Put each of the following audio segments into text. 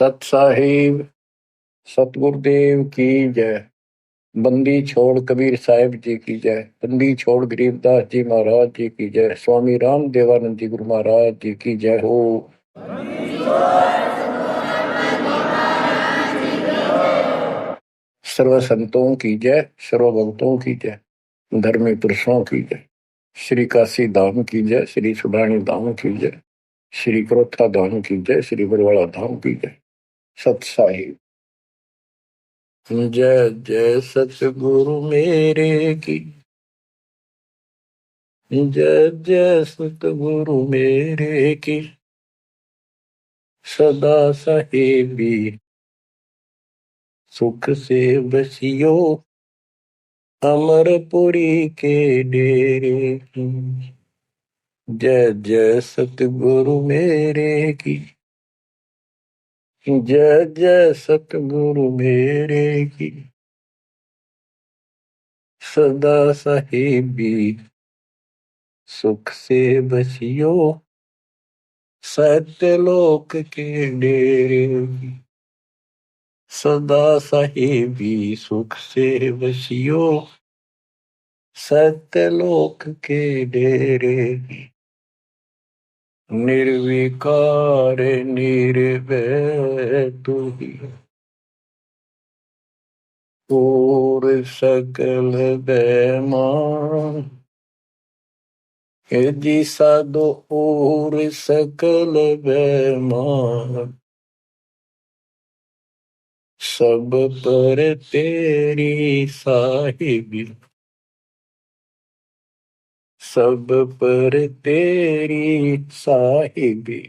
सत साहिब सतगुरुदेव की जय। बंदी छोड़ कबीर साहिब जी की जय। बंदी छोड़ गरीबदास जी महाराज जी की जय। स्वामी राम देवानंद जी गुरु महाराज जी की जय हो। सर्व संतों की जय, सर्व भक्तों की जय, धर्मी पुरुषों की जय। श्री काशी धाम की जय, श्री सुडानी धाम की जय, श्री क्रोथा धाम की जय, श्री बरवाड़ा धाम की जय। सत साहिब जय जय सतगुरु मेरे की जय जय सतगुरु मेरे की। सदा साहेबी सुख से बसियो अमरपुरी के डेरे की। जय जय सतगुरु मेरे की जय जय सतगुरु मेरे की। सदा साहेबी सुख से बसियो सत्यलोक के डेरे की। सदा साहेबी सुख से बसियो सत्यलोक के डेरे की। निर्विकार निर्भय तू ही और सकल बेमान। जी साधो और सकल बेमान। सब पर तेरी साहिबी सब पर तेरी साहिबी।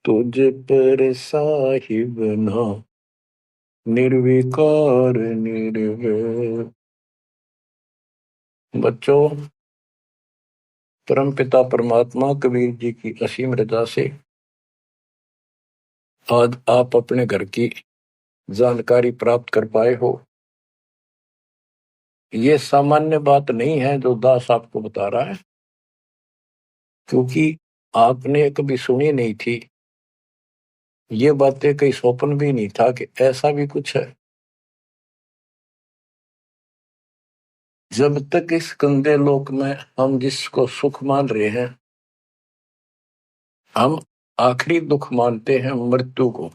तुझ पर साहिब ना निर्विकार निर्भय। बच्चों, परमपिता परमात्मा कबीर जी की असीम रजा से आज आप अपने घर की जानकारी प्राप्त कर पाए हो। ये सामान्य बात नहीं है जो दास आपको बता रहा है, क्योंकि आपने कभी सुनी नहीं थी ये बातें। कहीं स्वप्न भी नहीं था कि ऐसा भी कुछ है। जब तक इस गंदे लोक में हम जिसको सुख मान रहे हैं, हम आखिरी दुख मानते हैं मृत्यु को,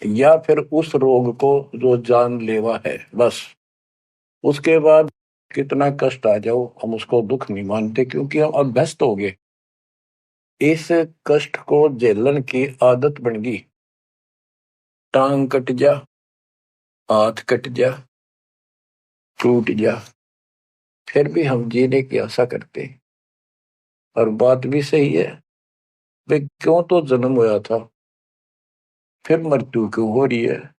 या फिर उस रोग को जो जानलेवा है। बस उसके बाद कितना कष्ट आ जाओ हम उसको दुख नहीं मानते, क्योंकि हम अभ्यस्त हो गए। इस कष्ट को झेलन की आदत बन गई। टांग कट जा, हाथ कट जा, टूट जा, फिर भी हम जीने की आशा करते हैं। और बात भी सही है, वे क्यों तो जन्म हुआ था, फिर मृत्यु क्यों हो रही है।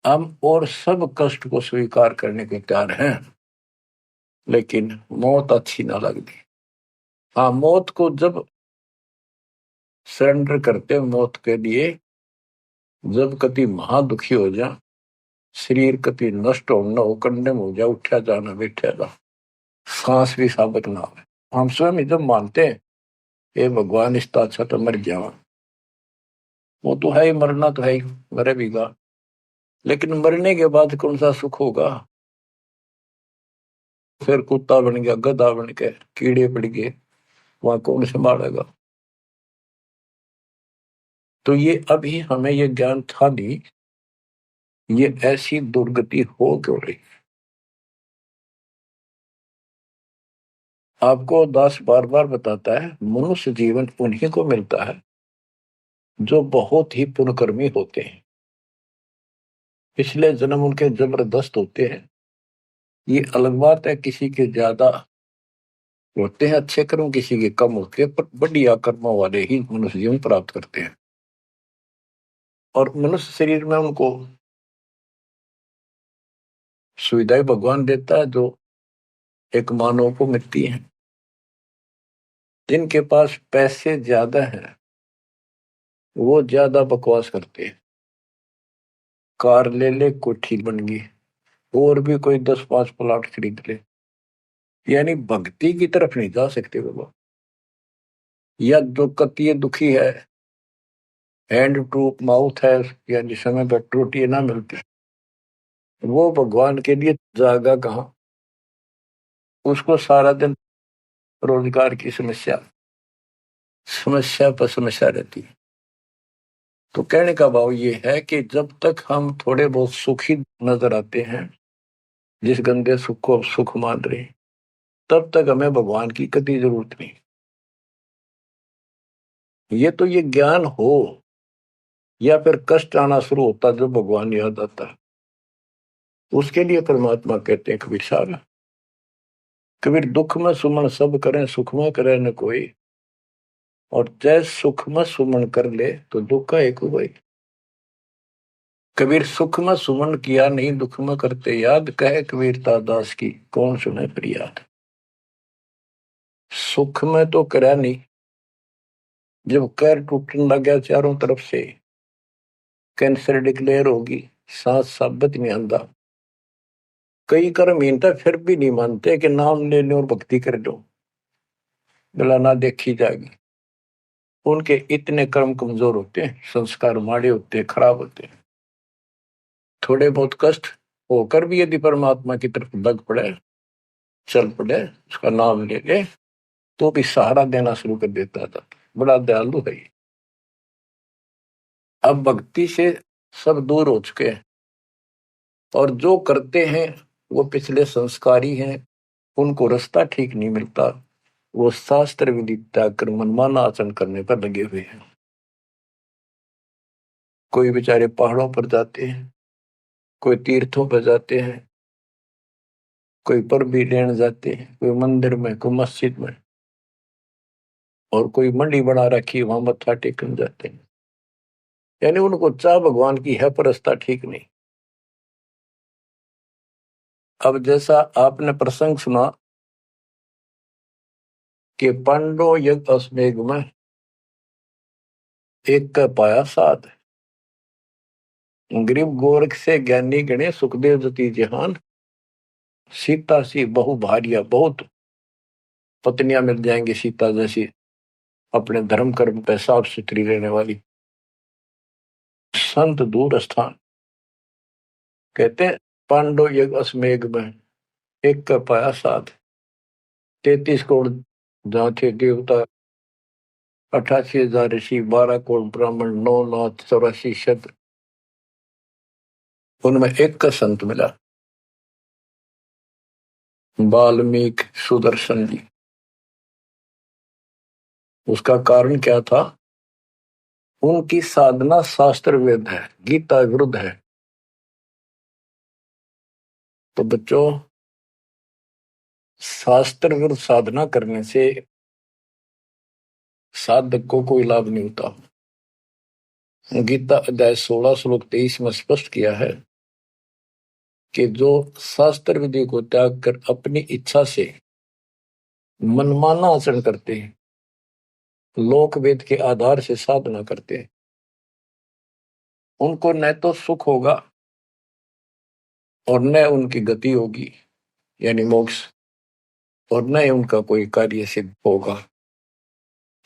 हम और सब कष्ट को स्वीकार करने के तैयार हैं, लेकिन मौत अच्छी ना लगती। हाँ, मौत को जब सरेंडर करते हैं मौत के लिए, जब कति महादुखी हो जा, शरीर कति नष्ट हो न हो, कंडम हो जा, उठा जाना बैठा जा, सांस भी साबित ना हो, हम स्वयं जब मानते हैं ये भगवान इसका अच्छा तो मर जावा, वो तो है ही, मरना तो है ही, मरे भी गा, लेकिन मरने के बाद कौन सा सुख होगा। फिर कुत्ता बन गया, गधा बन के कीड़े पड़ गए, वहां कौन संभालेगा। तो ये अभी हमें ये ज्ञान था नहीं, ये ऐसी दुर्गति हो क्यों रही। आपको दास बार बार बताता है, मनुष्य जीवन उन्हीं को मिलता है जो बहुत ही पुण्यकर्मी होते हैं। पिछले जन्म उनके जबरदस्त होते हैं। ये अलग बात है, किसी के ज्यादा होते हैं अच्छे कर्म, किसी के कम होते हैं, पर बढ़िया कर्मों वाले ही मनुष्य जीवन प्राप्त करते हैं। और मनुष्य शरीर में उनको सुविधाएं भगवान देता है जो एक मानव को मिलती है। जिनके पास पैसे ज्यादा हैं वो ज्यादा बकवास करते हैं। कार ले ले, कोठी बन गई, और भी कोई 10-5 प्लाट खरीद ले, यानी भक्ति की तरफ नहीं जा सकते बाबा। या जो कतिय दुखी है हैंड टू माउथ है, यानी समय पर रोटी ना मिलती, वो भगवान के लिए जागा कहाँ। उसको सारा दिन रोजगार की समस्या, समस्या पर समस्या रहती है। तो कहने का भाव ये है कि जब तक हम थोड़े बहुत सुखी नजर आते हैं, जिस गंदे सुख को सुख मान रहे, तब तक हमें भगवान की कभी जरूरत नहीं। ये ज्ञान हो या फिर कष्ट आना शुरू होता जब भगवान याद आता, उसके लिए परमात्मा कहते हैं कबीर साहब, कबीर दुख में सुमन सब करें, सुख में करे न कोई, और जय सुख में सुमन कर ले तो दुख का एक हुआ। कबीर सुख में सुमन किया नहीं, दुख में करते याद, कहे कबीरता दास की कौन सुने फरियाद। सुख में तो करा नहीं, जब कैर टूटने लग गया चारों तरफ से, कैंसर डिक्लेयर होगी, सांस साबित नहीं आंदा, कई कर्म मीनता फिर भी नहीं मानते कि नाम ले लो और भक्ति कर लो, गला ना देखी जाएगी। उनके इतने कर्म कमजोर होते हैं, संस्कार माड़े होते हैं, खराब होते हैं। थोड़े बहुत कष्ट होकर भी यदि परमात्मा की तरफ लग पड़े, चल पड़े, उसका नाम ले ले, तो भी सहारा देना शुरू कर देता था। बड़ा दयालु है ये। अब भक्ति से सब दूर हो चुके हैं, और जो करते हैं वो पिछले संस्कारी हैं, उनको रास्ता ठीक नहीं मिलता, वो शास्त्र विधि त्याग कर मनमाना आचरण करने पर लगे हुए हैं। कोई बेचारे पहाड़ों पर जाते हैं, कोई तीर्थों पर जाते हैं, कोई पर भी लेने जाते हैं, कोई मंदिर में, कोई मस्जिद में, और कोई मंडी बना रखी वहां मत्था टेकने जाते हैं। यानी उनको चाह भगवान की है पर रास्ता ठीक नहीं। अब जैसा आपने प्रसंग सुना कि पांडव यज्ञ अश्वमेध में एक का पाया साध, गरीब गोरख से ज्ञानी गणे, सुखदेव जति जहान, सीता सी बहु भारिया, बहुत पत्नियां मिल जाएंगी सीता जैसी, अपने धर्म कर्म पे साफ सुथरी रहने वाली। संत दूर स्थान, कहते हैं पांडव यज्ञ अश्वमेध में एक का पाया साध, 33 करोड़ जहाँ थे देवता, 88,000 ऋषि, 12 करोड़ ब्राह्मण, 9,84,000, उनमें एक का संत मिला, वाल्मीकि सुदर्शन जी। उसका कारण क्या था? उनकी साधना शास्त्र वेद है, गीता विरुद्ध है। तो बच्चों, शास्त्र विरुद्ध साधना करने से साधक को कोई लाभ नहीं होता। गीता अध्याय 16 श्लोक 23 में स्पष्ट किया है कि जो शास्त्र विधि को त्याग कर अपनी इच्छा से मनमाना आचरण करते हैं, लोक वेद के आधार से साधना करते हैं, उनको न तो सुख होगा और न उनकी गति होगी, यानी मोक्ष, और न ही उनका कोई कार्य सिद्ध होगा,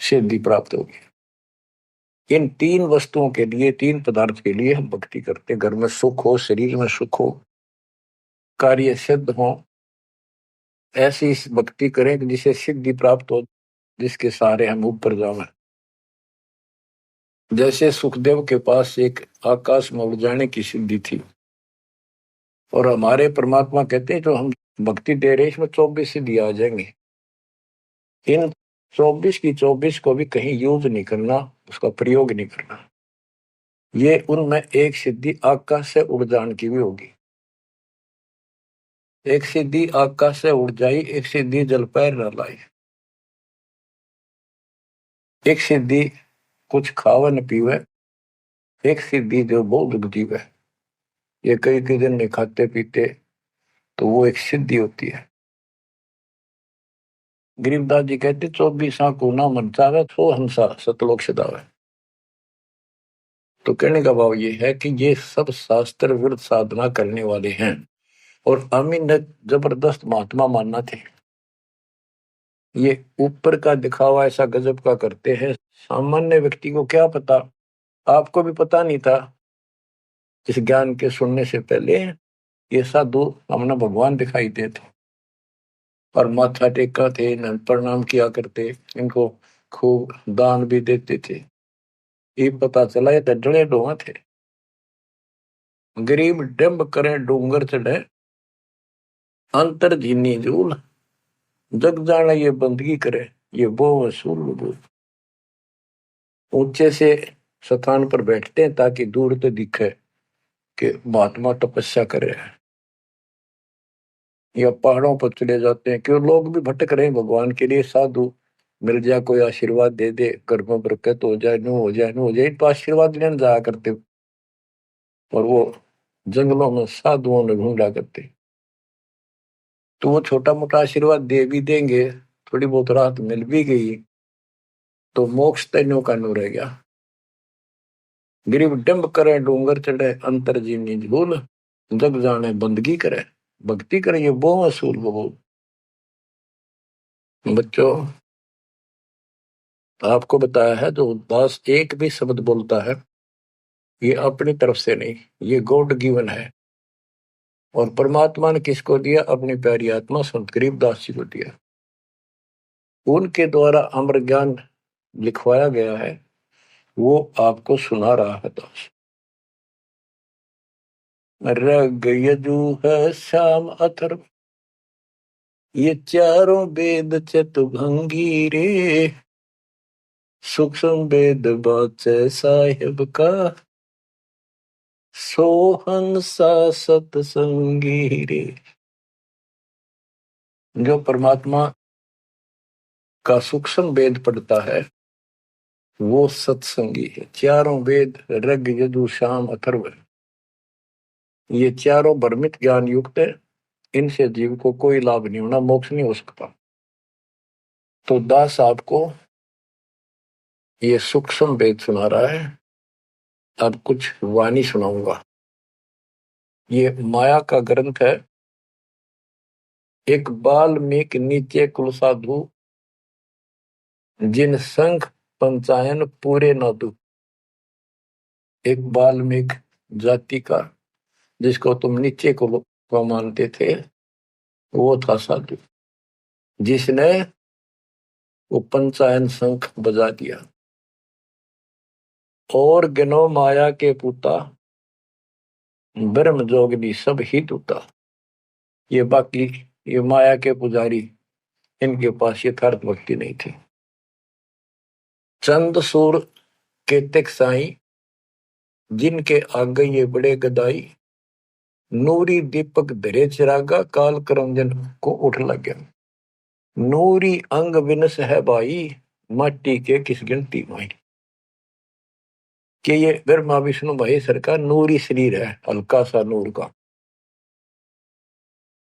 सिद्धि प्राप्त होगी। इन तीन वस्तुओं के लिए, तीन पदार्थ के लिए हम भक्ति करते हैं। घर में सुख हो, शरीर में सुख हो, कार्य सिद्ध हो, ऐसी भक्ति करें कि जिसे सिद्धि प्राप्त हो, जिसके सहारे हम ऊपर जावें। जैसे सुखदेव के पास एक आकाश में उड़ जाने की सिद्धि थी, और हमारे परमात्मा कहते हैं जो हम भक्ति दे रहे इसमें 24 सिद्धि आ जाएंगे। इन 24 की 24 को भी कहीं यूज नहीं करना, उसका प्रयोग नहीं करना। ये उनमें एक सिद्धि आकाश से उड़ जाने की भी होगी। एक सिद्धि आकाश से उड़ जाई, एक सिद्धि जल पैर न लाई, एक सिद्धि कुछ खावे न पीवे, एक सिद्धि जो बहुत जीवे। ये कई कई दिन नहीं खाते पीते तो वो एक सिद्धि होती है। गरीबदास जी कहते 24 को ना मन चावे, सो हंसा सतलोक सदावे। तो कहने का भाव ये है कि ये सब शास्त्र विरुद्ध साधना करने वाले हैं, और अमीन ने जबरदस्त महात्मा मानना थे। ये ऊपर का दिखावा ऐसा गजब का करते हैं, सामान्य व्यक्ति को क्या पता आपको भी पता नहीं था इस ज्ञान के सुनने से पहले ये साधु हमने भगवान दिखाई देते और माथा टेका थे, प्रणाम किया करते, इनको खूब दान भी देते थे। ये पता चला ये डले डोहा थे। गरीब डंब करे डूंगर चढ़े, अंतर झीनी झूल, जग जाना ये बंदगी करे, ये वो वसूल वजूल। ऊंचे से स्थान पर बैठते हैं ताकि दूर से दिखे कि महात्मा तपस्या कर रहे हैं, या पहाड़ों पर चले जाते हैं क्यों लोग भी भटक रहे हैं भगवान के लिए। साधु मिल जाए, कोई आशीर्वाद दे दे, घर में बरकत हो जाए, नो हो जाए, नो हो जाए, तो आशीर्वाद लेने जाया करते और वो जंगलों में साधुओं ने ढूंढा करते। तो वो छोटा मोटा आशीर्वाद दे भी देंगे, थोड़ी बहुत राहत मिल भी गई तो मोक्ष तैनो का नो रह गया। गरीब डंब करे डूंगर चढ़े, अंतर जीवनी झूल, जग जाने बंदगी करे, भक्ति करे, ये वो असूल वो। बच्चों, आपको बताया है जो दास एक भी शब्द बोलता है ये अपनी तरफ से नहीं, ये गॉड गिवन है। और परमात्मा ने किसको दिया? अपनी प्यारी आत्मा संत गरीबदास जी को दिया। उनके द्वारा अमर ज्ञान लिखवाया गया है, वो आपको सुना रहा है दास। रग यजु है श्याम अथर्व, ये चारों वेद चतुभंगी रे, सूक्ष्म वेद बाचे साहिब का, सोहन सा सतसंगी रे। जो परमात्मा का सूक्ष्म वेद पढ़ता है वो सत्संगी है। चारों वेद ऋग यजु साम अथर्व, ये चारों भ्रमित ज्ञान युक्त है, इनसे जीव को कोई लाभ नहीं होना, मोक्ष नहीं हो सकता। तो दास आपको ये सूक्ष्म वेद सुना रहा है। अब कुछ वाणी सुनाऊंगा। ये माया का ग्रंथ है। एक बाल्मीकि नीचे कुल साधु, जिन संघ पंचायन पूरे न दू। एक बाल्मीकि जाति का, जिसको तुम नीचे को मानते थे, वो था साधु जिसने वो पंचायन शंख बजा दिया। और गिनो माया के पुता, ब्रह्म जोगनी सब ही टूटा। ये बाकी ये माया के पुजारी, इनके पास यथार्थ भक्ति नहीं थी। चंद सूर केतक साई, जिनके आगे ये बड़े गदाई। नूरी दीपक धरे चिरागा, काल करंजन को उठ लग गया। नूरी अंग विनस है भाई, माटी के किस गिनती माई। कि ये ब्रह्मा विष्णु महेश्वर का नूरी शरीर है, हल्का सा नूर का।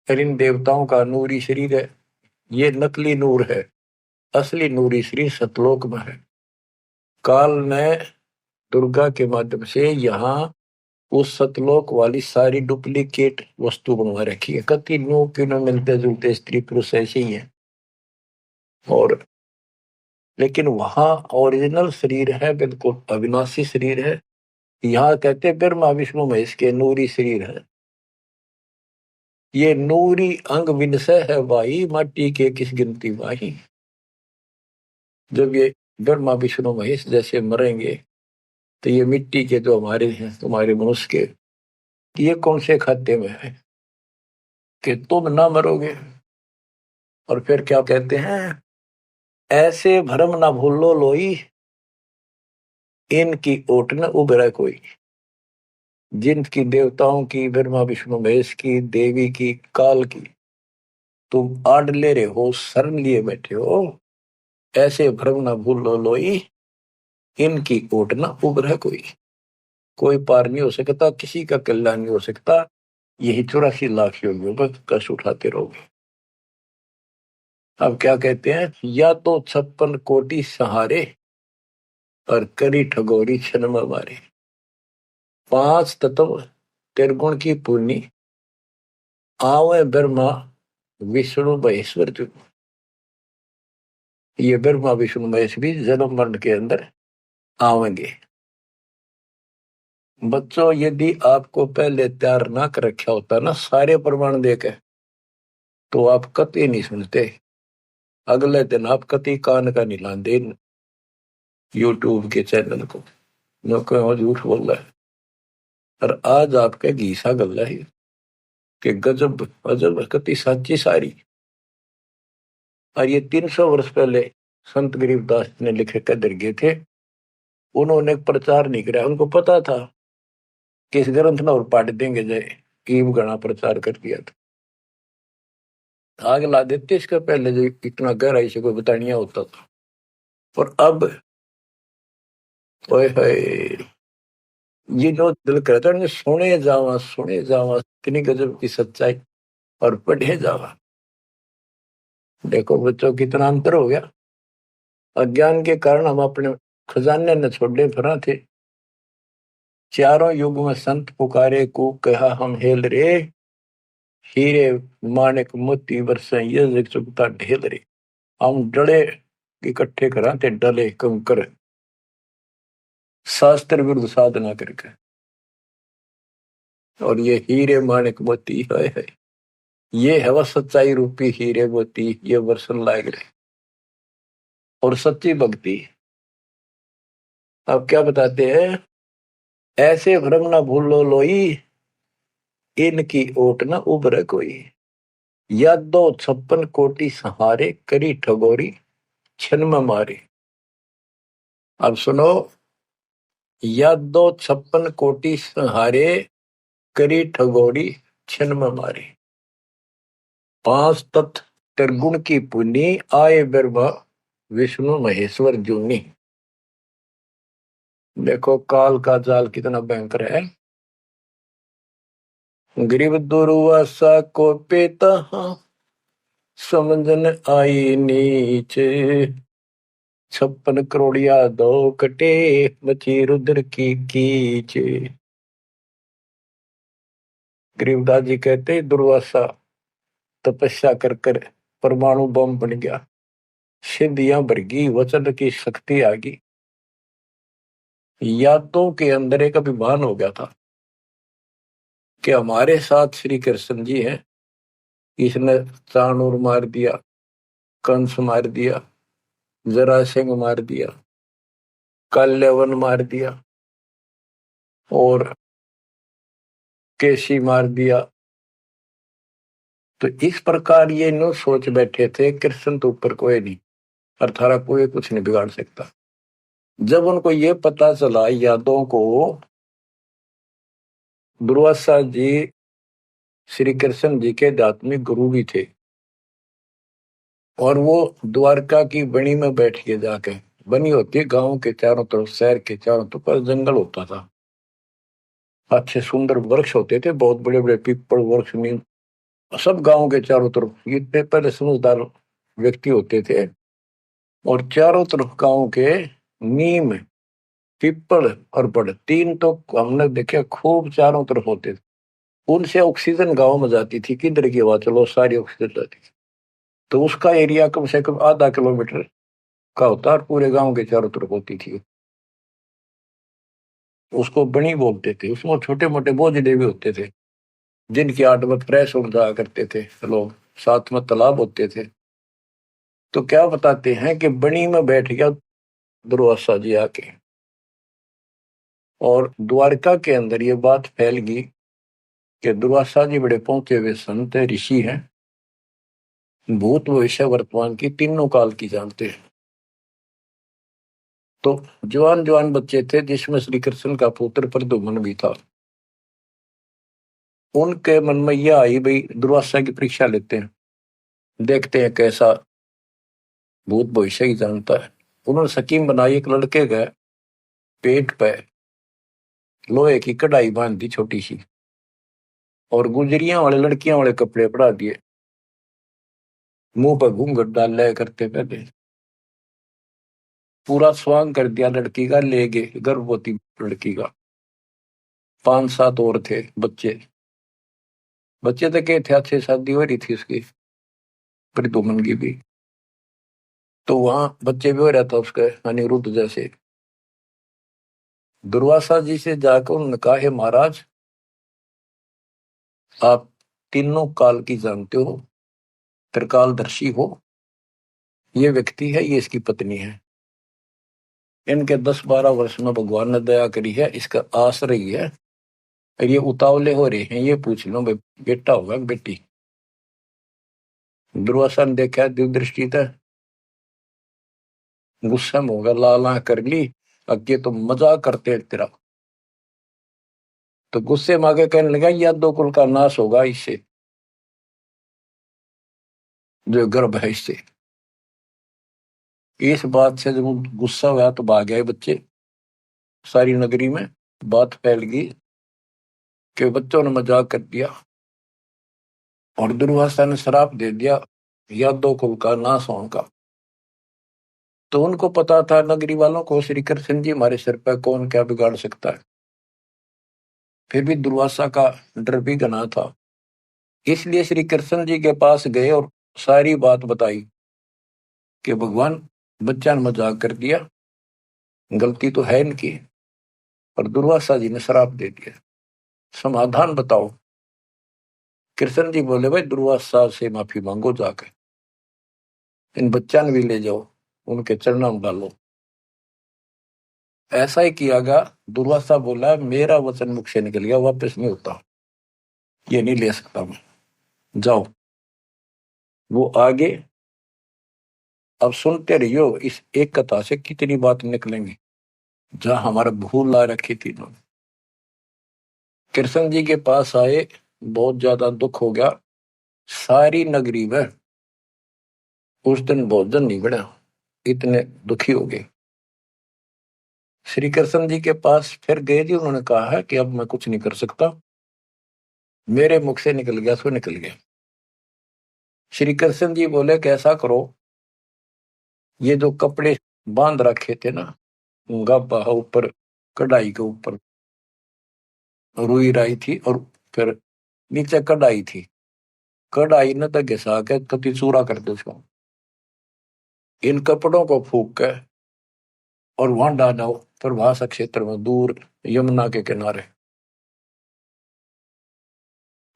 इन देवताओं का नूरी शरीर है, ये नकली नूर है, असली नूरी शरीर सतलोक में है। काल ने दुर्गा के माध्यम से यहाँ उस सतलोक वाली सारी डुप्लीकेट वस्तु बनवा रखी है। कति नो क्यों मिलते जुलते स्त्री पुरुष ऐसे ही है, और लेकिन वहां ओरिजिनल शरीर है, बिल्कुल अविनाशी शरीर है। यहाँ कहते ब्रह्मा विष्णु महेश के नूरी शरीर है। ये नूरी अंग विनसय है भाई, माटी के किस गिनती वाही। जब ये ब्रह्मा विष्णु महेश जैसे मरेंगे तो ये मिट्टी के जो हमारे हैं, तुम्हारे मनुष्य के, ये कौन से खाते में है कि तुम ना मरोगे। और फिर क्या कहते हैं? ऐसे भ्रम ना भूलो लोई, इनकी ओट न उभरा कोई। जिनकी देवताओं की, ब्रह्मा विष्णु महेश की, देवी की, काल की तुम आड़ ले रहे हो, शरण लिए बैठे हो, ऐसे भ्रम ना भूलो लोई, इनकी ओट न उभरा कोई। कोई पार नहीं हो सकता, किसी का कल्याण नहीं हो सकता। यही 84 लाख योगियों पर कष्ट उठाते रहोगे। अब क्या कहते हैं? या तो 56 कोटि सहारे, और करी ठगोरी क्षण में मारे। 5 तत्व त्रिगुण की पूर्णी, आवे ब्रह्मा विष्णु महेश्वर जो। ये ब्रह्मा विष्णु महेश भी जन्म मरण के अंदर आवेंगे। बच्चों, यदि आपको पहले तैयार ना कर रखा होता ना सारे प्रमाण देके, तो आप कतई नहीं सुनते। अगले दिन आप कतई कान का नहीं लाते यूट्यूब के चैनल को, जो कहो झूठ बोल रहा है। और आज आपके घीसा गल है कि गजब अजब कति साची सारी। और ये 300 वर्ष पहले संत गरीबदास ने लिखे कदर गए थे। उन्होंने प्रचार नहीं किया, उनको पता था कि इस ग्रंथ ना और पाट देंगे जाए, ईब गणा प्रचार कर दिया था। आग ला देते इसका पहले जो इतना गहराई से कोई बतानिया होता था। और अब ओए होए, ये जो दिल करता है सुने जावा इतनी गजब की सच्चाई और पढ़े जावा। देखो बच्चों कितना अंतर हो गया। अज्ञान के कारण हम अपने खजाने न छोड़े फिरा थे। चारों युग में संत पुकारे को कहा हम हेल रे, हीरे माणिक मोती बरसे ये जग चुगता ढेल रे। हम डले इकट्ठे करा थे, डले कंकर शास्त्र विरुद्ध साधना करके। और ये हीरे माणिक मोती है, ये है वह सच्चाई रूपी हीरे मोती, ये वर्षन लायक रहे और सच्ची भक्ति। अब क्या बताते हैं, ऐसे भ्रम ना भूलो लोई, इनकी ओट न उभरे कोई। या 256 कोटि सहारे, करी ठगोरी छन में मारे। अब सुनो, या 256 कोटि सहारे, करी ठगोरी छन में मारे। 5 तत्व त्रिगुण की पुनी, आए ब्रह्मा विष्णु महेश्वर जूनी। देखो काल का जाल कितना भयंकर है। गरीब दुर्वासा को पेता, समझन आई नीचे। 56 करोड़िया दो कटे, मची रुद्र की कीचे। गरीबदास जी कहते दुर्वासा तपस्या कर कर परमाणु बम बन गया, सिद्धियां भर गई, वचन की शक्ति आ गई। यादों के अंदर एक अभिमान हो गया था कि हमारे साथ श्री कृष्ण जी हैं। इसने चाणूर मार दिया, कंस मार दिया, जरासिंह मार दिया, कल्यवन मार दिया और केसी मार दिया। तो इस प्रकार ये नो सोच बैठे थे कृष्ण तो ऊपर कोई नहीं और थारा कोई कुछ नहीं बिगाड़ सकता। जब उनको ये पता चला यादों को, दुर्वासा जी श्री कृष्ण जी के आध्यात्मिक गुरु भी थे और वो द्वारका की बनी में बैठ के जाके, बनी होती है गांव के चारों तरफ, शहर के चारों तरफ पर जंगल होता था, अच्छे सुंदर वृक्ष होते थे, बहुत बड़े बड़े पीपल वृक्ष, नीम, सब गांव के चारों तरफ। इतने पहले समझदार व्यक्ति होते थे और चारों तरफ गांव के नीम, पीपल और बड़, तीन तो हमने देखे खूब चारों तरफ होते थे। उनसे ऑक्सीजन गांव में जाती थी, किधर की हवा चलो सारी ऑक्सीजन जाती थी। तो उसका एरिया कम से कम आधा किलोमीटर का होता और पूरे गांव के चारों तरफ होती थी। उसको बनी बोलते थे। उसमें छोटे मोटे बोझले भी होते थे जिनकी आठ में फ्रेश उड़ जाया करते थे लोग, साथ में तालाब होते थे। तो क्या बताते हैं कि बनी में बैठ गया दुर्वासा जी आके, और द्वारका के अंदर ये बात फैल गई कि दुर्वासा जी बड़े पहुंचे हुए संत है, ऋषि हैं, भूत भविष्य वर्तमान की तीनों काल की जानते हैं। तो जवान जवान बच्चे थे जिसमें श्री कृष्ण का पुत्र प्रद्युम्न भी था। उनके मन में यह आई भाई दुर्वासा की परीक्षा लेते हैं, देखते हैं कैसा भूत भविष्य की जानता है। उन्होंने स्कीम बनाई, एक लड़के का पेट पे लोहे की कढ़ाई बांध दी छोटी सी, और गुजरियां वाले लड़कियां वाले कपड़े पड़ा दिए, मुंह पर घूंघट डाल लिया करते पहले, पूरा स्वांग कर दिया लड़की का, ले गए गर्भवती लड़की का। 5-7 और थे बच्चे, बच्चे तो क्या थे, अच्छे शादी हो रही थी उसकी, प्रद्युम्न की भी। तो वहां बच्चे भी हो रहा था उसका, अनिरुद्ध जैसे। दुर्वासा जी से जाकर उन्होंने कहा, हे महाराज, आप तीनों काल की जानते हो, त्रिकालदर्शी हो। ये व्यक्ति है, ये इसकी पत्नी है। इनके 10-12 वर्ष में भगवान ने दया करी है, इसका आश्रय ही है। और ये उतावले हो रहे हैं, ये पूछ लो भाई बेटा होगा कि बेटी। दुर्वासा ने देखा दिव्य था, गुस्सा में होगा, लाला कर ली, अगे तो मजाक करते हैं तेरा। तो गुस्से में आगे कहने लगा, यह दो कुल का नाश होगा इससे, जो गर्भ है इससे। इस बात से जब गुस्सा हुआ तो भाग गए बच्चे। सारी नगरी में बात फैल गई कि बच्चों ने मजाक कर दिया और दुर्वासा ने श्राप दे दिया या दो कुल का नाश होने का। तो उनको पता था, नगरी वालों को, श्री कृष्ण जी हमारे सिर पर कौन क्या बिगाड़ सकता है। फिर भी दुर्वासा का डर भी घना था, इसलिए श्री कृष्ण जी के पास गए और सारी बात बताई कि भगवान, बच्चा ने मजाक कर दिया, गलती तो है इनकी, और दुर्वासा जी ने श्राप दे दिया, समाधान बताओ। कृष्ण जी बोले, भाई दुर्वासा से माफी मांगो जाकर, इन बच्चा ने भी ले जाओ, उनके चरणों में डालो। ऐसा ही किया गया। दुर्वासा बोला, मेरा वचन मुख से निकल गया, वापस नहीं होता, ये नहीं ले सकता मैं, जाओ। वो आगे, अब सुनते रहियो, इस एक कथा से कितनी बात निकलेंगी, जहां हमारा भूल ला रखी थी इन्होंने। कृष्ण जी के पास आए, बहुत ज्यादा दुख हो गया, सारी नगरी में उस दिन भोजन नहीं बना, इतने दुखी हो गए। श्री कृष्ण जी के पास फिर गए जी, उन्होंने कहा है कि अब मैं कुछ नहीं कर सकता, मेरे मुख से निकल गया सो निकल गया। श्री कृष्ण जी बोले, कैसा करो, ये जो कपड़े बांध रखे थे ना, गाबा ऊपर, कढ़ाई के ऊपर रुई राई थी, और फिर नीचे कढ़ाई थी, कढ़ाई न तो घिसा के कति चूरा कर दो उसको, इन कपड़ों को फूक के और वहां डालो प्रभास क्षेत्र में, दूर यमुना के किनारे।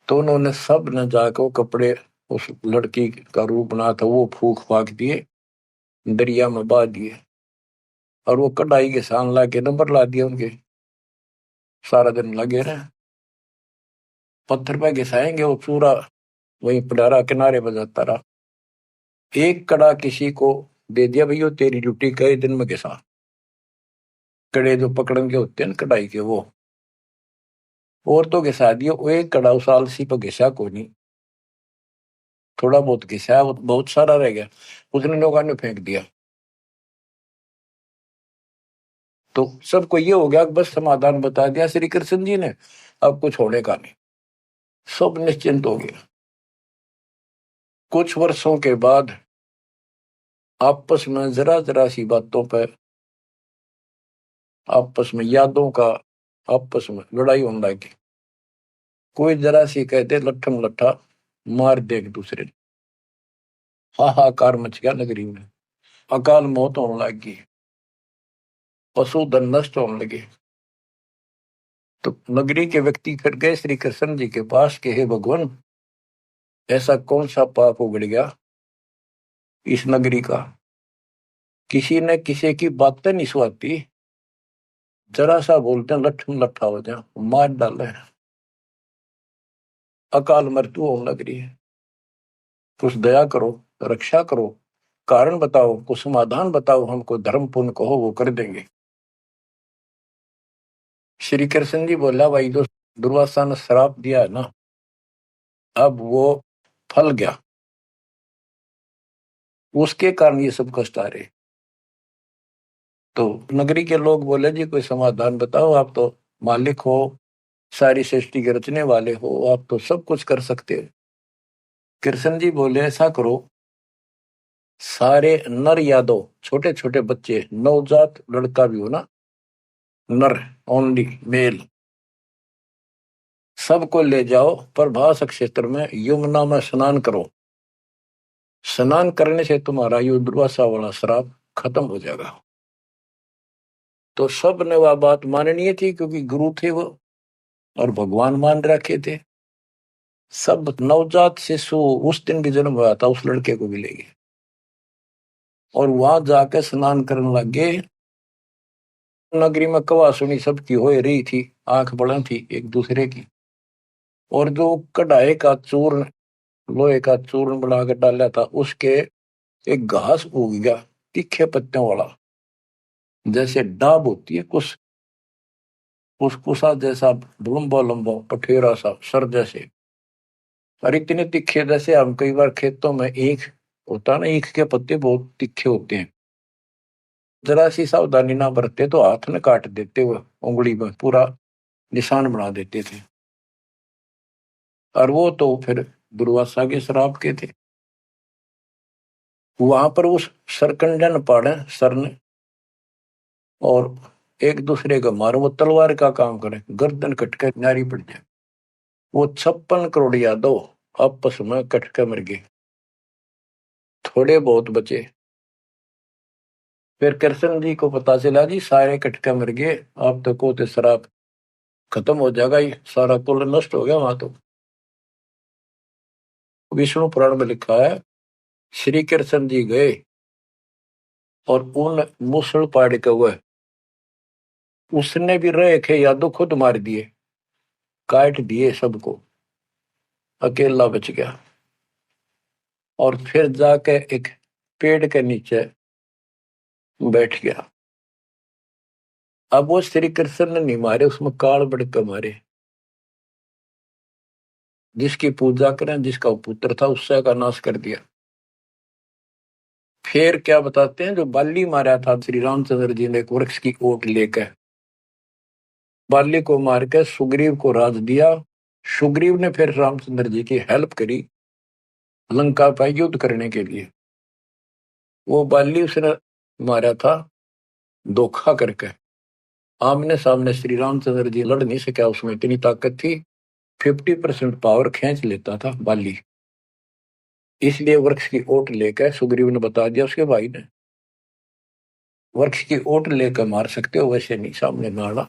तो उन्होंने सब ने जाकर वो कपड़े, उस लड़की का रूप बना था, वो फूक फाक दिए, दरिया में बहा दिए, और वो कढ़ाई के सान ला के नंबर ला दिए उनके। सारा दिन लगे रहे, पत्थर पे घिसाएंगे, वो पूरा वही पडारा किनारे बजाता रहा। एक कड़ा किसी को दे दिया, भैया तेरी ड्यूटी कई दिन में घिसा, कड़े जो पकड़न के होते हैं ना कढ़ाई के, वो और तो घिसा दिया। वो एक कड़ा उस आलसी पर घिसा को नहीं, थोड़ा बहुत घिसा, बहुत सारा रह गया, उसने लोगों ने फेंक दिया। तो सबको ये हो गया, बस समाधान बता दिया श्री कृष्ण जी ने, अब कुछ होने का नहीं, सब निश्चिंत हो गया। कुछ वर्षों के बाद आपस में जरा जरा सी बातों पर, आपस में यादों का, आपस में लड़ाई होने लगी। कोई जरा सी कहते लट्ठम लट्ठा मार दे एक दूसरे ने, हाहाकार मच गया नगरी में, अकाल मौत होने लगी, पशुधन नष्ट होने लगे। तो नगरी के व्यक्ति फिर गए श्री कृष्ण जी के पास कि हे भगवान, ऐसा कौन सा पाप उगड़ गया इस नगरी का, किसी ने किसी की बातें नहीं सुहाती, जरा सा बोलते हैं लट्ठम लट्ठा हो जाए, मार डाले, अकाल मृत्यु होने लग रही है। कुछ दया करो, रक्षा करो, कारण बताओ, कुछ समाधान बताओ, हमको धर्म पुण्य कहो, वो कर देंगे। श्री कृष्ण जी बोला, भाई जो दुर्वासा ने श्राप दिया है ना, अब वो फल गया, उसके कारण ये सब कष्ट आ रहे। तो नगरी के लोग बोले, जी कोई समाधान बताओ, आप तो मालिक हो, सारी सृष्टि के रचने वाले हो, आप तो सब कुछ कर सकते हो। कृष्ण जी बोले, ऐसा करो, सारे नर यादव, छोटे छोटे बच्चे, नवजात लड़का भी हो ना, नर, ओनली मेल, सबको ले जाओ प्रभास क्षेत्र में, यमुना में स्नान करो। स्नान करने से तुम्हारा ये दुर्वासा वाला श्राप खत्म हो जाएगा। तो सब ने वह बात माननी थी क्योंकि गुरु थे वो और भगवान मान रखे थे। सब नवजात शिशु उस दिन भी जन्म हुआ था उस लड़के को भी ले गए और वहां जाके स्नान करने लग गए। नगरी में कवा सुनी सबकी हो रही थी, आंख बड़ा थी एक दूसरे की। और जो कढ़ाई का चूर्ण, लोहे का चूर्ण बना कर डाला था, उसके एक घास उग गया तीखे पत्तियों वाला, जैसे डाब होती है कुछ कुसकुसा जैसा, लंबा लंबा पठेरा सा सर जैसे, और इतने तीखे जैसे हम कई बार खेतों में ईख होता ना, ईख के पत्ते बहुत तीखे होते हैं। जरा सी सावधानी ना बरते तो हाथ में काट देते, हुए उंगली में पूरा निशान बना देते थे। और वो तो फिर दुर्वासा के श्राप के थे। वहां पर उस सरकंडन पाड़े सर ने और एक दूसरे का मारो, वो तलवार का काम करे, गर्दन कटके नारी पड़ जाए। वो 56 करोड़ यादव आपस में कटके मर गए, थोड़े बहुत बचे। फिर कृष्ण जी को पता चला जी सारे कटके मर गए, आप तो को तो शराब खत्म हो जाएगा, ये सारा कुल नष्ट हो गया। वहां तो विष्णु पुराण में लिखा है, श्री कृष्ण जी गए और उन मूसल पाड़ के हुए, उसने भी रहे थे यादव खुद मार दिए, काट दिए सबको, अकेला बच गया। और फिर जाके एक पेड़ के नीचे बैठ गया। अब वो श्री कृष्ण ने नहीं मारे, उसमें काल बढ़ के मारे। जिसकी पूजा करें, जिसका पुत्र था, उससे का नाश कर दिया। फिर क्या बताते हैं, जो बाली मारा था श्री रामचंद्र जी ने एक वृक्ष की ओट लेकर, बाली को मार के सुग्रीव को राज दिया। सुग्रीव ने फिर रामचंद्र जी की हेल्प करी लंका पर युद्ध करने के लिए। वो बाली उसने मारा था धोखा करके, आमने सामने श्री रामचंद्र जी लड़ नहीं सका, उसमें इतनी ताकत थी, 50% पावर खींच लेता था बाली। इसलिए वृक्ष की ओट लेकर सुग्रीव ने बता दिया उसके भाई ने, वृक्ष की ओट लेकर मार सकते हो, वैसे नहीं सामने मारना।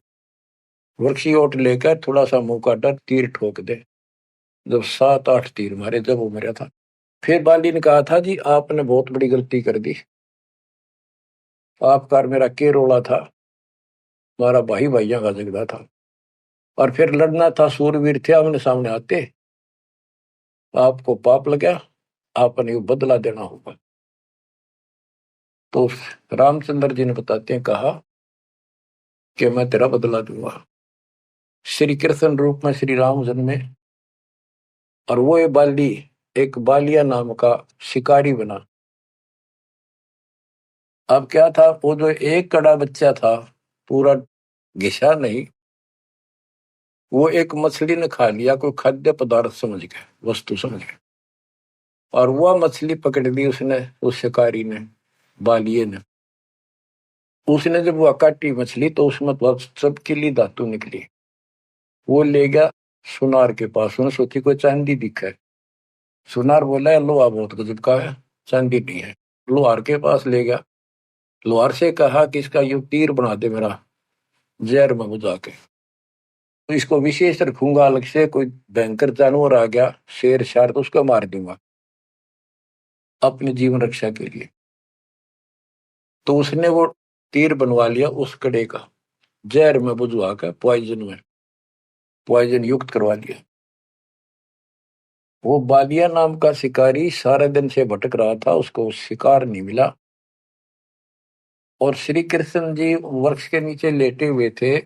वृक्ष की ओट लेकर थोड़ा सा मुंह काटा, तीर ठोक दे। जब 7-8 तीर मारे, जब वो मरा था। फिर बाली ने कहा था जी आपने बहुत बड़ी गलती कर दी, आपका और मेरा के रोला था, हमारा भाई भाइयों का झगड़ा था और फिर लड़ना था, सूरवीर थे आमने सामने आते, आपको पाप लगा, आपने बदला देना होगा। तो रामचंद्र जी ने बताते हैं, कहा कि मैं तेरा बदला दूंगा। श्री कृष्ण रूप में श्री राम जन्मे और वो ये बाली एक बालिया नाम का शिकारी बना। अब क्या था, वो जो एक कड़ा बच्चा था, पूरा घिसा नहीं, वो एक मछली ने खा लिया, कोई खाद्य पदार्थ समझ के, वस्तु समझ के, और वह मछली पकड़ ली उसने, उस शिकारी ने, बालिए ने। उसने जब वह काटी मछली तो उसमें बहुत चमकीली धातु निकली। वो ले गया सुनार के पास, उसने सोची कोई चांदी दिखा है। सुनार बोला है लोहा बहुत गजब का है, चांदी नहीं है। लोहार के पास ले गया, लोहार से कहा कि इसका यूं तीर बना दे मेरा, जहर में बुझा के, तो इसको विशेष रखूंगा, अलग से कोई भयंकर जानवर आ गया, शेर शार, तो उसको मार दूंगा अपने जीवन रक्षा के लिए। तो उसने वो तीर बनवा लिया उस कड़े का, जहर में बुझवा कर, पॉइजन युक्त करवा लिया। वो बालिया नाम का शिकारी सारे दिन से भटक रहा था, उसको शिकार नहीं मिला। और श्री कृष्ण जी वृक्ष के नीचे लेटे हुए थे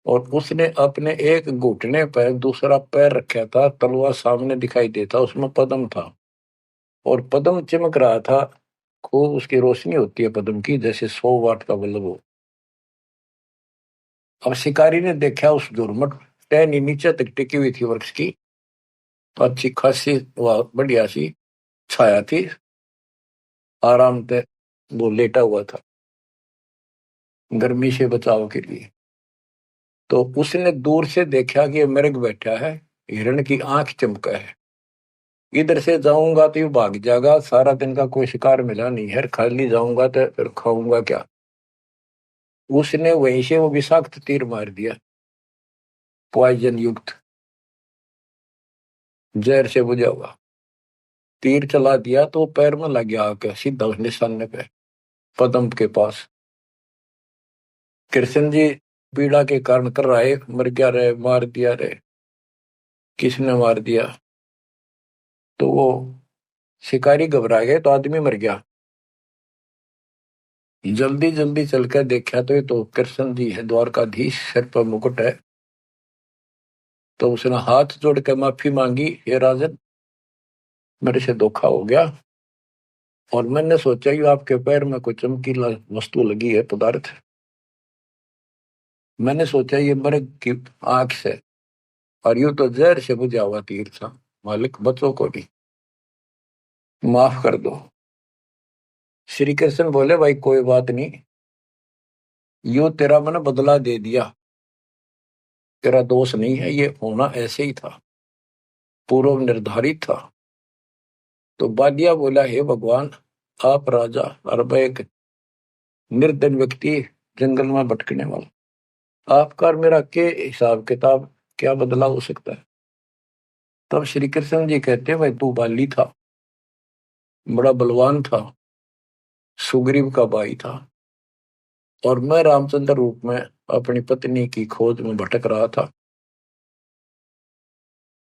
और उसने अपने एक घुटने पर दूसरा पैर रखा था, तलवार सामने दिखाई देता, उसमें पद्म था और पद्म चमक रहा था खूब, उसकी रोशनी होती है पद्म की, जैसे 100 वाट का बल्ब हो। अब शिकारी ने देखा उस झुरमुट टहनी नीचे तक टिकी हुई थी वृक्ष की, अच्छी खासी बढ़िया सी छाया थी, आराम से वो लेटा हुआ था गर्मी से बचाव के लिए। तो उसने दूर से देखा कि ये मृग बैठा है, हिरण की आंख चमका है, इधर से जाऊंगा तो ये भाग जाएगा, सारा दिन का कोई शिकार मिला नहीं है, खाली जाऊंगा तो फिर खाऊंगा क्या। उसने वहीं से वो विषाक्त तीर मार दिया, पॉइजन युक्त, जहर से बुझा हुआ तीर चला दिया, तो पैर में लग गया आके सीधा उस निशाने पे, पदम के पास। कृष्ण जी पीड़ा के कारण कर रहा है, मर गया रे, मार दिया रे, किसने मार दिया? तो वो शिकारी घबरा गए, तो आदमी मर गया। जल्दी जल्दी चलकर देखा तो ये तो कृष्ण जी है, द्वारकाधीश, सिर पर मुकुट है। तो उसने हाथ जोड़ कर माफी मांगी, हे राजन, मेरे से धोखा हो गया, और मैंने सोचा कि आपके पैर में कोई चमकीला वस्तु लगी है, पदार्थ। मैंने सोचा ये मर्ग की आंख से, और यूं तो जहर से बुझा हुआ तीर था। मालिक, बच्चों को भी माफ कर दो। श्री कृष्ण बोले, भाई कोई बात नहीं, यो तेरा मैंने बदला दे दिया, तेरा दोष नहीं है, ये होना ऐसे ही था, पूर्व निर्धारित था। तो बादिया बोला, हे भगवान, आप राजा और मैं एक निर्धन व्यक्ति, जंगल में भटकने वाला, आपका और मेरा के हिसाब किताब, क्या बदला हो सकता है? तब श्री कृष्ण जी कहते, भाई तू बाली था, बड़ा बलवान था, सुग्रीव का भाई था, और मैं रामचंद्र रूप में अपनी पत्नी की खोज में भटक रहा था,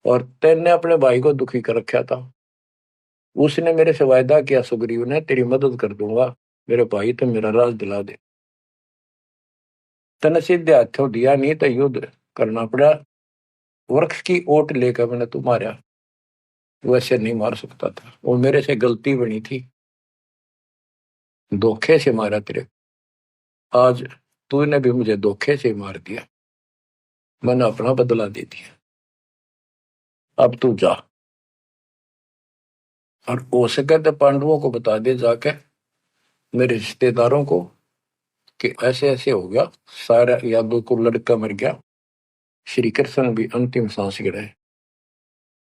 और तेने अपने भाई को दुखी कर रखा था। उसने मेरे से वायदा किया, सुग्रीव ने, तेरी मदद कर दूंगा, मेरे भाई तो मेरा राज दिला दे। तने सीधे हाथों दिया नहीं तो युद्ध करना पड़ा, वृक्ष की ओट लेकर मैंने तू मारा, वैसे नहीं मार सकता था, वो मेरे से गलती बनी थी, धोखे से मारा तेरे, आज तूने भी मुझे धोखे से मार दिया, मैंने अपना बदला दे दिया, अब तू जा, और हो सके तो पांडवों को बता दे जाके, मेरे रिश्तेदारों को, कि ऐसे ऐसे हो गया, सारा यादव को लड़का मर गया, श्री कृष्ण भी अंतिम सांस गिराए।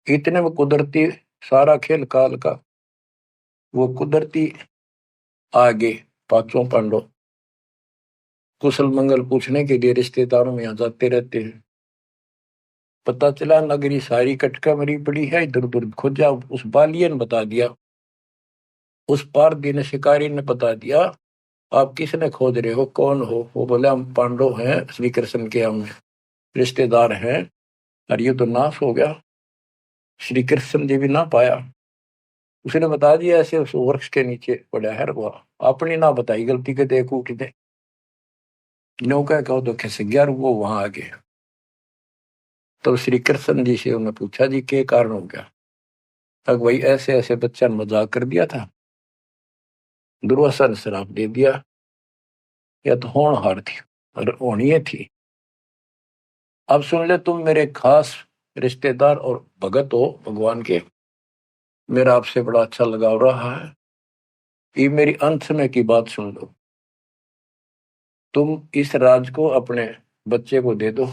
इतने में कुदरती, सारा खेल काल का, वो कुदरती आगे पांचों पांडव कुशल मंगल पूछने के लिए रिश्तेदारों में यहाँ जाते रहते हैं। पता चला नगरी सारी कटका मरी पड़ी है, इधर उधर खोजा, उस बालिया ने बता दिया, उस पार दिन शिकारी ने बता दिया, आप किसने खोज रहे हो, कौन हो? वो बोले, हम पांडव हैं, श्री कृष्ण के हम रिश्तेदार हैं, और ये तो नाश हो गया, श्री कृष्ण जी भी ना पाया। उसने बता दिया, ऐसे उस वृक्ष के नीचे पड़ा है, वो अपनी ना बताई गलती के, देखो कितने नौका कहो तो खिस गया, वो वहां आ गया। तो श्री कृष्ण जी से उन्होंने पूछा, जी क्या कारण हो गया? तब वही ऐसे ऐसे बच्चा ने मजाक कर दिया था, दुर्वासा ने श्राप दे दिया, या तो होनहार थी और होनी थी। अब सुन ले, तुम मेरे खास रिश्तेदार और भगत हो भगवान के, मेरा आपसे बड़ा अच्छा लगाव रहा है, ये मेरी अंत समय की बात सुन लो। तुम इस राज को अपने बच्चे को दे दो,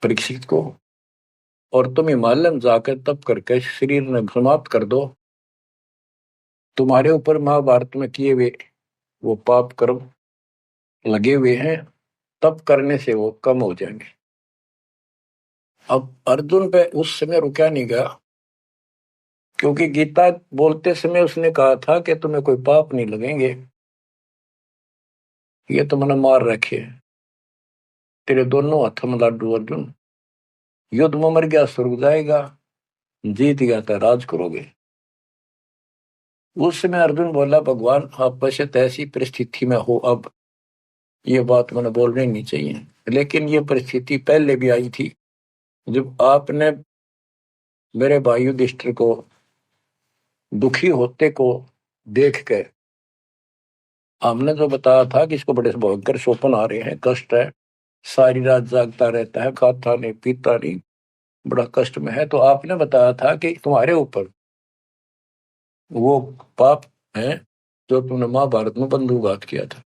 परीक्षित को, और तुम हिमालय में जाकर तप करके शरीर में समाप्त कर दो। तुम्हारे ऊपर महाभारत में किए हुए वो पाप कर्म लगे हुए हैं, तप करने से वो कम हो जाएंगे। अब अर्जुन पे उस समय रुका नहीं गया, क्योंकि गीता बोलते समय उसने कहा था कि तुम्हें कोई पाप नहीं लगेंगे, ये तो मैंने मार रखे, तेरे दोनों हाथों में लाडू अर्जुन, युद्ध में मर गया स्वर्ग जाएगा, जीत गया तो राज करोगे। उस समय अर्जुन बोला, भगवान आप बशत ऐसी परिस्थिति में हो, अब ये बात मैंने बोलनी नहीं चाहिए, लेकिन ये परिस्थिति पहले भी आई थी, जब आपने मेरे भाई युधिष्ठिर को दुखी होते को देख के, हमने जो बताया था कि इसको बड़े भयंकर स्वप्न आ रहे हैं, कष्ट है, सारी रात जागता रहता है, खाता नहीं पीता नहीं, बड़ा कष्ट में है, तो आपने बताया था कि तुम्हारे ऊपर वो पाप है जो तुमने महाभारत में बंधुघात किया था,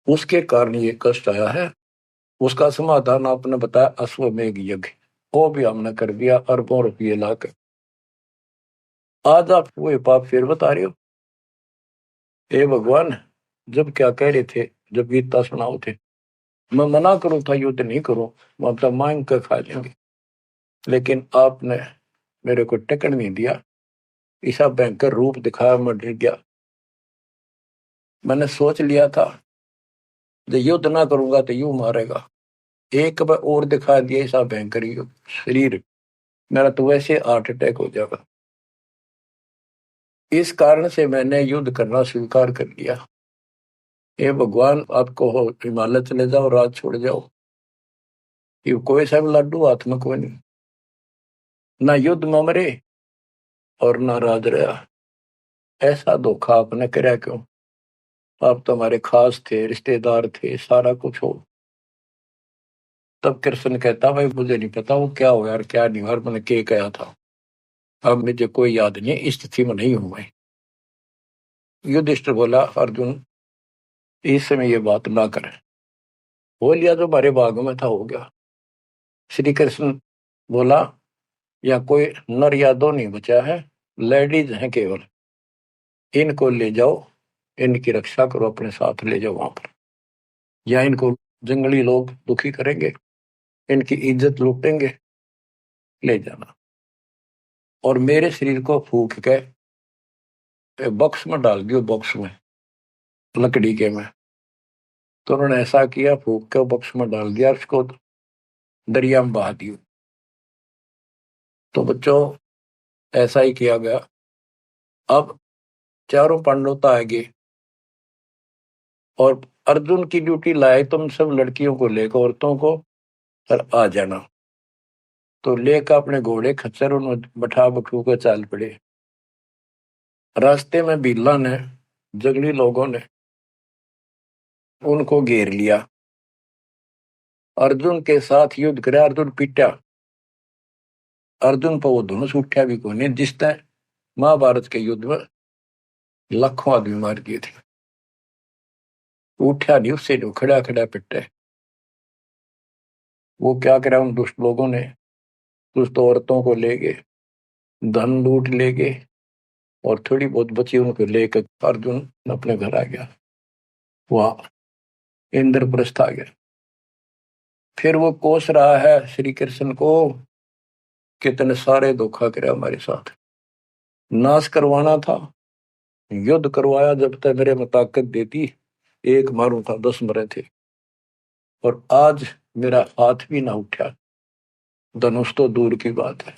उसके कारण ये कष्ट आया है। उसका समाधान आपने बताया, अश्वमेघ यज्ञ, वो भी हमने कर दिया अरबों रुपये लाकर। आज आप वो पाप फिर बता रहे हो? हे भगवान, जब क्या कह रहे थे जब गीता सुनाओ थे। मैं मना करूं था युद्ध नहीं करूं, मतलब मांग कर खा लेंगे, लेकिन आपने मेरे को टिकट नहीं दिया। ऐसा भयंकर रूप दिखाया, मैं डर गया। मैंने सोच लिया था जो युद्ध ना करूंगा तो यूं मारेगा। एक बार और दिखा दिया ऐसा भयंकर युद्ध, शरीर मेरा तो वैसे हार्ट अटैक हो जाएगा। इस कारण से मैंने युद्ध करना स्वीकार कर लिया। हे भगवान, आपको हो हिमालय चले जाओ, राज छोड़ जाओ, ये कोई सा भी लाडू हाथ में कोई नहीं, ना युद्ध में मरे और ना राज रहा। ऐसा धोखा आपने कराया क्यों? आप तो हमारे खास थे, रिश्तेदार थे, सारा कुछ हो। तब कृष्ण कहता, भाई मुझे नहीं पता वो क्या हुआ और क्या नहीं हुआ, और मैंने क्या कहा था, अब मुझे कोई याद नहीं है, इस स्थिति में नहीं हूं मैं। युधिष्ठिर बोला, अर्जुन इस समय ये बात ना करें, हो लिया जो हमारे भाग में था हो गया। श्री कृष्ण बोला, या कोई नर या दो नहीं बचा है, लेडीज हैं केवल, इनको ले जाओ, इनकी रक्षा करो, अपने साथ ले जाओ वहां पर, या इनको जंगली लोग दुखी करेंगे, इनकी इज्जत लूटेंगे, ले जाना। और मेरे शरीर को फूक के बॉक्स में डाल दियो, बॉक्स में, लकड़ी के में। तो उन्होंने ऐसा किया, फूक के बॉक्स में डाल दिया, उसको दरिया में बहा दियो। तो बच्चों ऐसा ही किया गया। अब चारों पांडव तो आगे, और अर्जुन की ड्यूटी लाए तुम सब लड़कियों को लेकर, औरतों को, और आ जाना। तो लेकर अपने घोड़े खच्चर उन्हें बैठा बठू कर चाल पड़े। रास्ते में बिल्ला ने, जंगली लोगों ने उनको घेर लिया, अर्जुन के साथ युद्ध करे। अर्जुन पीटा, अर्जुन पर वो धनुष उठा भी कोई नहीं, जिसने महाभारत के युद्ध में लाखों आदमी मार दिए थे, उठा नहीं, उससे जो खड़ा खड़ा पिटे। वो क्या करा उन दुष्ट लोगों ने, दुष्ट औरतों को ले गए, धन लूट ले गए, और थोड़ी बहुत बची उनको लेकर अर्जुन अपने घर आ गया, वहां इंद्रप्रस्थ आ गया। फिर वो कोस रहा है श्री कृष्ण को, कितने सारे धोखा करे हमारे साथ, नाश करवाना था, युद्ध करवाया, जब तक मेरे में ताकत देती एक मारू था 10 मरे थे, और आज मेरा हाथ भी ना उठा, धनुष तो दूर की बात है।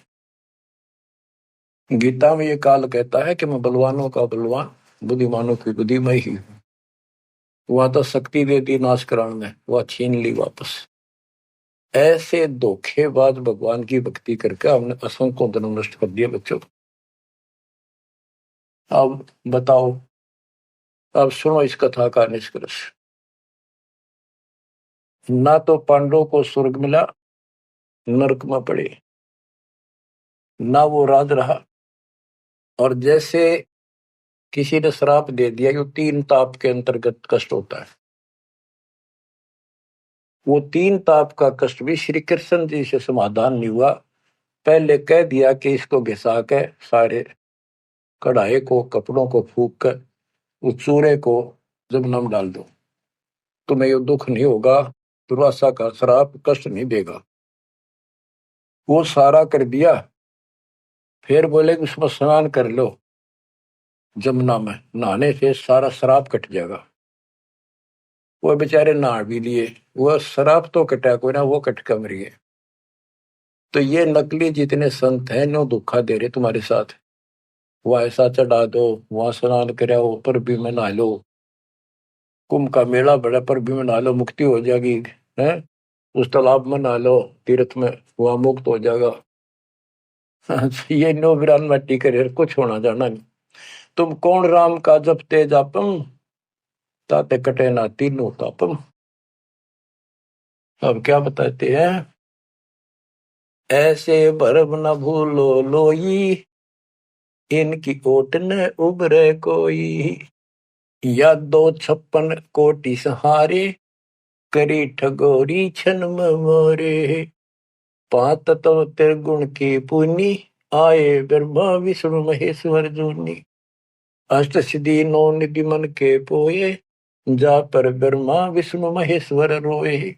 गीता में ये काल कहता है कि मैं बलवानों का बलवान, बुद्धिमानों की बुद्धि में ही हूं। वहां तो शक्ति देती नाश कराने में, वह छीन ली वापस। ऐसे धोखेबाज भगवान की भक्ति करके हमने असंख्यों जन्म नष्ट कर दिए बच्चों। अब बताओ, अब सुनो इस कथा का निष्कर्ष। ना तो पांडवों को स्वर्ग मिला, नरक में पड़े, ना वो राज रहा, और जैसे किसी ने श्राप दे दिया, जो 3 ताप के अंतर्गत कष्ट होता है, वो 3 ताप का कष्ट भी श्री कृष्ण जी से समाधान नहीं हुआ। पहले कह दिया कि इसको घिसा के सारे कढ़ाई को, कपड़ों को फूक कर उस चूरे को जमुना में डाल दो, तुम्हें ये दुख नहीं होगा, दुर्वासा का श्राप कष्ट नहीं देगा। वो सारा कर दिया। फिर बोले कि उसमें स्नान कर लो, जमुना में नहाने से सारा श्राप कट जाएगा। वो बेचारे नहा भी लिए, वो श्राप तो कटा कोई ना, वो कट कर मरिए। तो ये नकली जितने संत हैं, नो धोखा दे रहे तुम्हारे साथ। वह ऐसा चढ़ा दो, वहां स्नान कराओ, पर भी में नहा लो, कुंभ का मेला बड़ा, पर भी में नहा लो, मुक्ति हो जाएगी है, उस तालाब में नहा लो, तीर्थ में, वहां मुक्त हो जाएगा। ये नो बिरान मट्टी करे, कुछ होना जाना नहीं। तुम कौन राम का जपते जापम, ताते कटे ना तीनों तापम। अब क्या बताते हैं, ऐसे भरम न भूलो लोई, इनकी ओट न उबरे कोई, या 256 कोटि सहारे, करी ठगोरी छन मोरे। 5 तत्व त्रिगुण की पुनी, आए ब्रह्मा विष्णु महेश्वर जूनी। अष्ट सिद्धि 9 निधि मन के पोए, जा पर ब्रह्मा विष्णु महेश्वर रोए,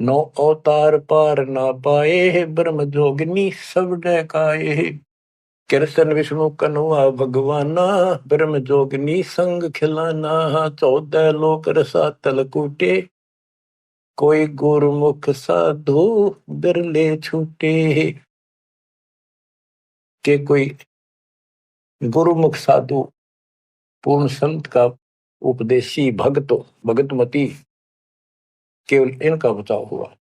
नौ अवतार पार ना पाए, ब्रह्म जोगिनी सब डकाए। कृष्ण विष्णु कन्वा भगवाना, ब्रह्म जोगिनी संग खिलाना, 14 लोक रसातल कूटे, कोई गुरुमुख साधु बिरले छूटे। के कोई गुरुमुख साधु पूर्ण संत का उपदेशी भक्त भगतमती केवल इनका बचाव हुआ।